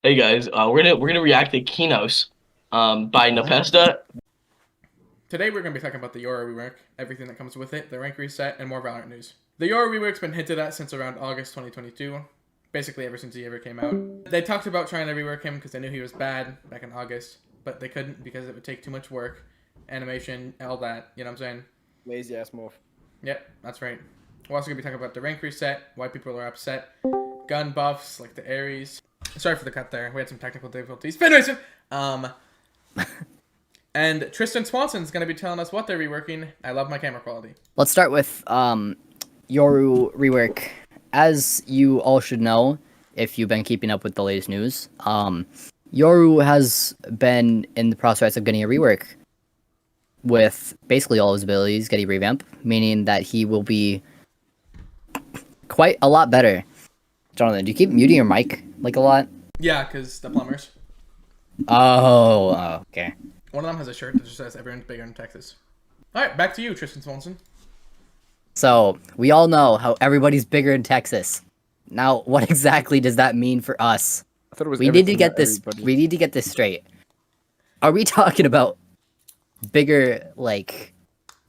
Hey guys, we're gonna react to Kinos, by Nepesta. Today we're going to be talking about the Yora rework, everything that comes with it, the rank reset, and more Valorant news. The Yora rework's been hinted at since around August 2022, basically ever since he ever came out. They talked about trying to rework him because they knew he was bad back in August, but they couldn't because it would take too much work, animation, all that, you know what I'm saying? Lazy ass move. Yep, that's right. We're also going to be talking about the rank reset, why people are upset, gun buffs like the Ares. Sorry for the cut there, we had some technical difficulties. But anyways, and Tristan Swanson's going to be telling us what they're reworking. I love my camera quality. Let's start with Yoru rework. As you all should know, if you've been keeping up with the latest news, Yoru has been in the process of getting a rework with basically all his abilities getting revamped, meaning that he will be quite a lot better. Jonathan, do you keep muting your mic like a lot? Yeah, because the plumbers. Oh, okay. One of them has a shirt that just says everyone's bigger in Texas. Alright, back to you, Tristan Swanson. So, we all know how everybody's bigger in Texas. Now, what exactly does that mean for us? I thought it was We need to everything get to this. everybody. We need to get this straight. Are we talking about bigger, like,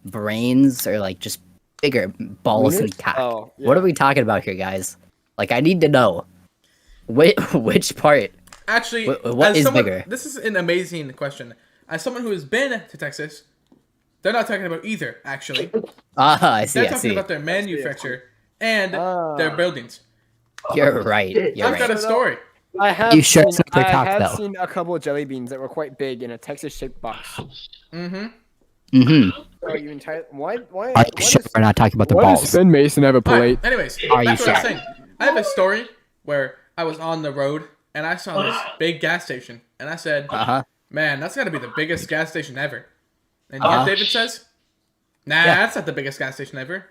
brains, or like just bigger balls and cock? Oh, yeah. What are we talking about here, guys? Like, I need to know which part. Actually, What as is someone, bigger? This is an amazing question. As someone who has been to Texas, they're not talking about either, actually. Ah, I see. They're I talking see. about their manufacture and their buildings. You're right. You're I've got right. a story. I have You sure seen, it's not their I cock, have though? seen a couple of jelly beans that were quite big in a Texas-shaped box. Mm-hmm. Mm-hmm. Are you entire? Why? Are what you sure is- we're not talking about the Why does balls? Finn Mason have a Alright, plate? anyways, Are back you to what I was sure? saying. I have a story where I was on the road and I saw this big gas station. And I said, Uh-huh. man, that's got to be the biggest gas station ever. And you know what David says? Nah, that's not the biggest gas station ever.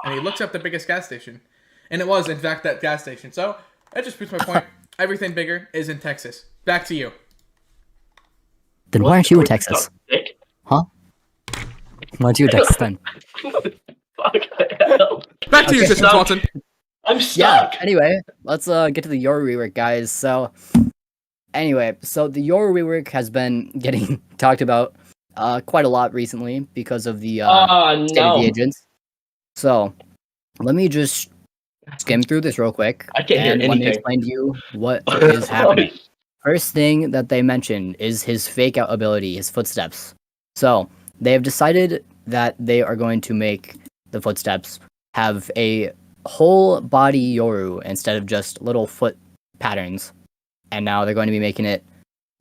And he looks up the biggest gas station. And it was, in fact, that gas station. So, that just proves my point. Everything bigger is in Texas. Back to you. Then why aren't you in Texas? Huh? Why aren't you in Texas then? Fuck hell. Back to you, Okay. Tristan Swanson. I'm Yeah, stuck. anyway, let's get to the Yoru rework, guys. So, anyway, the Yoru rework has been getting talked about quite a lot recently because of the State of No. the Agents. So, let me just skim through this real quick. I can't hear and let me anything. explain to you what is happening. First thing that they mentioned is his fake out ability, his footsteps. So, they have decided that they are going to make the footsteps have a whole body Yoru instead of just little foot patterns. And now they're going to be making it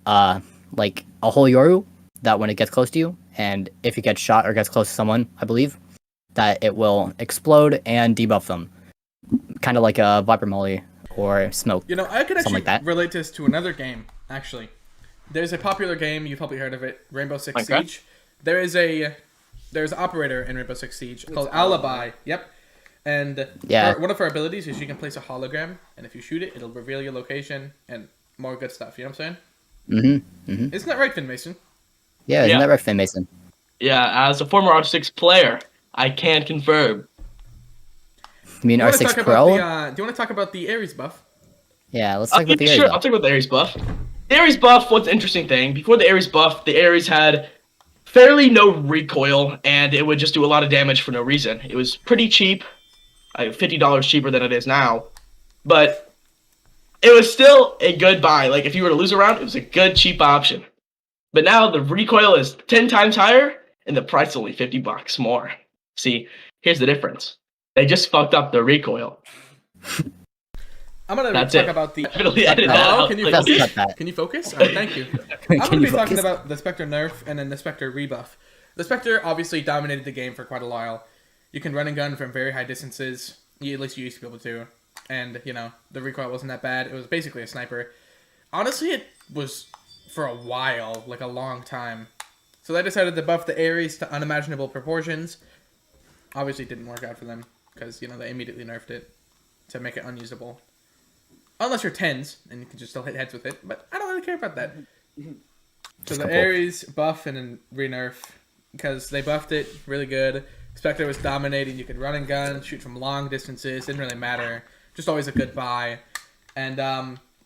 like a whole Yoru that when it gets close to you, and if it gets shot or gets close to someone, I believe, that it will explode and debuff them. Kind of like a Viper Molly or Smoke. You know, I could Something actually like that. relate this to another game, actually. There's a popular game, you've probably heard of it, Rainbow Six Minecraft? Siege. There's an operator in Rainbow Six Siege called Alibi. Yep. And Yeah. one of her abilities is you can place a hologram, and if you shoot it, it'll reveal your location and more good stuff. You know what I'm saying? Isn't that right, Finn Mason? Yeah, isn't Yeah. that right, Finn Mason? Yeah, as a former R6 player, I can confirm. You mean Do you wanna R6 talk Pro? about do you want to talk about the Ares buff? Yeah, let's talk about the Sure, area. I'll talk about the Ares buff. The Ares buff, what's the interesting thing, before the Ares buff, the Ares had fairly no recoil, and it would just do a lot of damage for no reason. It was pretty cheap, $50 cheaper than it is now, but it was still a good buy. Like, if you were to lose a round, it was a good, cheap option. But now the recoil is 10 times higher, and the price is only $50 more. See, here's the difference. They just fucked up the recoil. I'm gonna That's talk it. about the. Definitely edit that Hello, out. can you Like, Let's focus? cut that. Can you focus? Alright, thank you. I'm Can gonna you be talking focus? about the Spectre nerf and then the Spectre rebuff. The Spectre obviously dominated the game for quite a while. You can run and gun from very high distances. At least you used to be able to. And, you know, the recoil wasn't that bad. It was basically a sniper. Honestly, it was for a while, like a long time. So they decided to buff the Ares to unimaginable proportions. Obviously, it didn't work out for them because, you know, they immediately nerfed it to make it unusable. Unless you're 10s, and you can just still hit heads with it. But I don't really care about that. So the couple. Ares buff and then re-nerf. Because they buffed it really good. Spectre was dominating. You could run and gun, shoot from long distances. Didn't really matter. Just always a good buy. And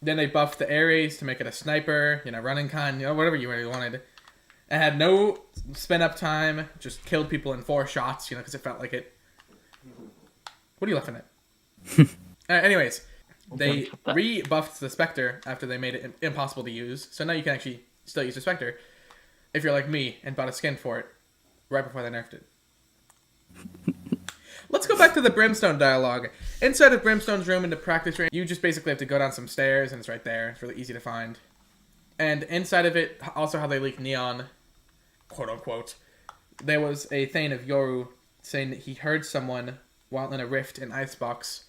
Then they buffed the Ares to make it a sniper, running con, whatever you really wanted. It had no spin up time, just killed people in 4 shots, because it felt like it. What are you laughing at? Anyways, they rebuffed the Spectre after they made it impossible to use, so now you can actually still use the Spectre if you're like me and bought a skin for it right before they nerfed it. Let's go back to the Brimstone dialogue. Inside of Brimstone's room in the practice room, you just basically have to go down some stairs, and it's right there. It's really easy to find. And inside of it, also how they leak Neon, quote-unquote, there was a Thane of Yoru saying that he heard someone while in a rift in Icebox.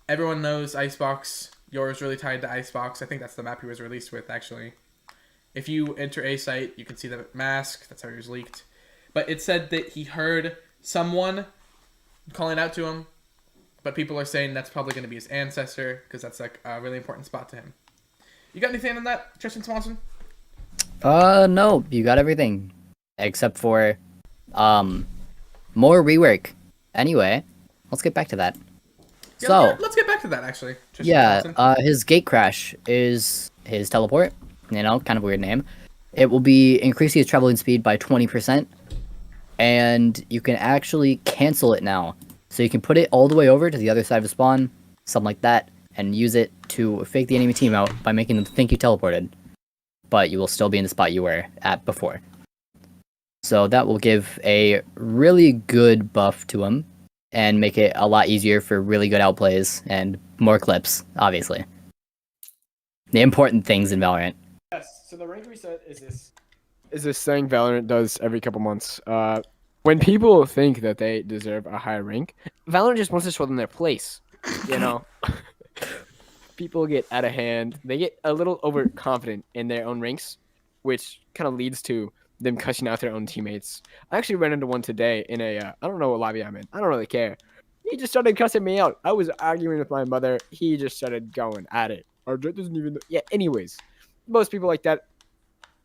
Everyone knows Icebox. Yoru's really tied to Icebox. I think that's the map he was released with, actually. If you enter a site, you can see the mask. That's how he was leaked. But it said that he heard someone calling out to him, but people are saying that's probably going to be his ancestor, because that's like a really important spot to him. You got anything on that, Tristan Swanson? No, you got everything. Except for, more rework. Anyway, let's get back to that. Yeah, So, let's get back to that, actually. Tristan yeah, Swanson. his gate crash is his teleport. Kind of a weird name. It will be increasing his traveling speed by 20%. And you can actually cancel it now. So you can put it all the way over to the other side of the spawn, something like that, and use it to fake the enemy team out by making them think you teleported. But you will still be in the spot you were at before. So that will give a really good buff to him, and make it a lot easier for really good outplays and more clips, obviously. The important things in Valorant. Yes. So the rank reset is this thing Valorant does every couple months. When people think that they deserve a higher rank, Valorant just wants to show them their place. People get out of hand. They get a little overconfident in their own ranks, which kind of leads to them cussing out their own teammates. I actually ran into one today in a, I don't know what lobby I'm in. I don't really care. He just started cussing me out. I was arguing with my mother. He just started going at it. Our Jet doesn't even know. Yeah, anyways. Most people like that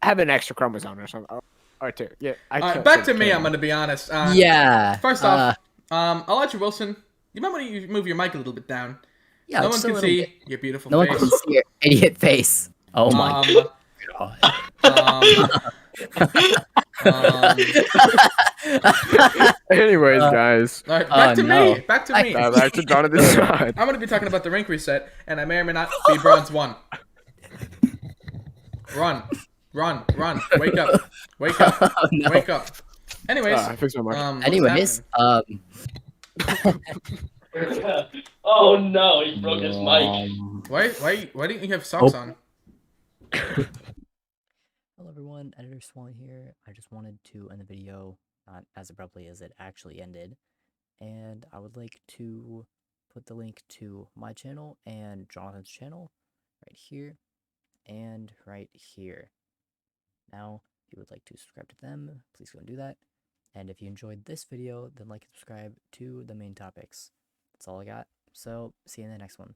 have an extra chromosome or something. Or two. Yeah, Back to me, I'm going to be honest. Yeah. First off, Elijah Wilson, you might want to move your mic a little bit down. Yeah, no one just a can little see bit. your beautiful No face. one can see your idiot face. Oh my god. Anyways, guys. All right, back to me. Back to me. Back to Jonathan's side. I'm going to be talking about the rank reset, and I may or may not be bronze 1. Run. Wake up. Oh, no. Wake up. Anyways. I fixed my mic. Anyways, Oh no, he broke his mic. Why didn't you have socks on? Hello everyone, Editor Swan here. I just wanted to end the video not as abruptly as it actually ended, and I would like to put the link to my channel and Jonathan's channel right here and right here. Now, if you would like to subscribe to them, please go and do that. And if you enjoyed this video, then like and subscribe to the main topics. That's all I got. So, see you in the next one.